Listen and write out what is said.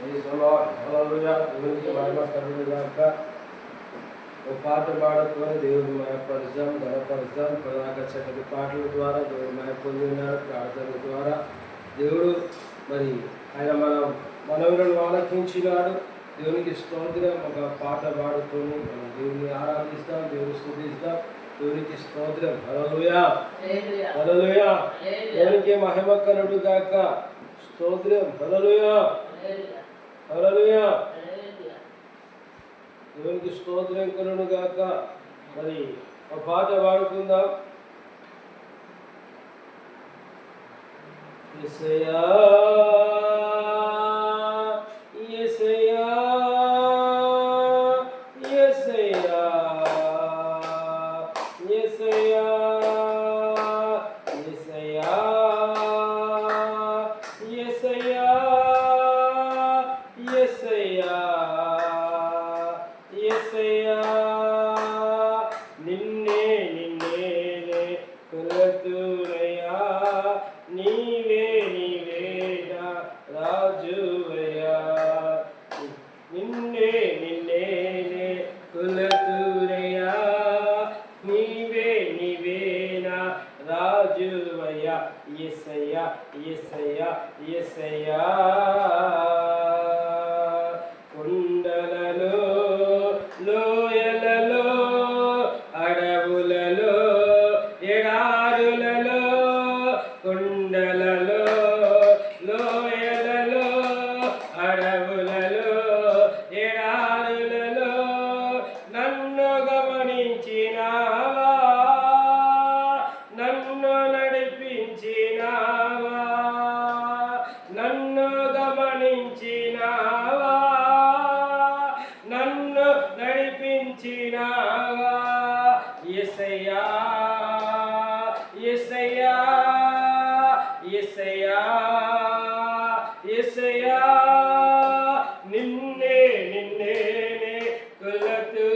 దేవునికి మహిమ కలుగుగాక. ఒక పాట పాడుకొని దేవుని మయపరచాం, ఘనపరచాం. ప్రధాన చక్కటి పాటల ద్వారా దేవుడు మయ పొంది ఉన్నాడు. ప్రార్థన ద్వారా దేవుడు మరి ఆయన మనవులను ఆలకించినాడు. దేవునికి స్తోత్రం. ఒక పాట పాడుకొని మనం దేవుని ఆరాధిస్తాం, దేవుని స్తుతిస్తాం. దేవునికి స్తోత్రం. హల్లెలూయా, హల్లెలూయా. దేవునికి మహిమ కలుగుగాక. స్తోత్రం. హల్లెలూయా, హల్లెలూయా. దేవునికి స్తోత్రం కలుగుగాక. మరి ఒక పాట పాడుకుందాం. యేసయ్యా యేసయ్యా యేసయ్యా యేసయ్యా యేసయ్యా యేసయ్యా యేసయ్యా యేసయ్యా నిన్నే నిన్నే కొలతురయ్యా. నీవే నీవేనా రాజువయ్యా. నిన్నే నిన్నే కొలతురయ్యా. నీవే నీవేనా రాజువయ్యా. యేసయ్యా యేసయ్యా యేసయ్యా. కొండలలో లోయలలో అడవులలో ఎడారులలో కొండలలో లోయలలో అడవులలో ఎడారులలో నన్ను గమనించినావా, నన్ను నడిపించినావా, నన్ను గమనించినావా, నన్ను నడిపించినావా. యేసయ్యా యేసయ్యా యేసయ్యా యేసయ్యా. నిన్నే నిన్నే కొలతు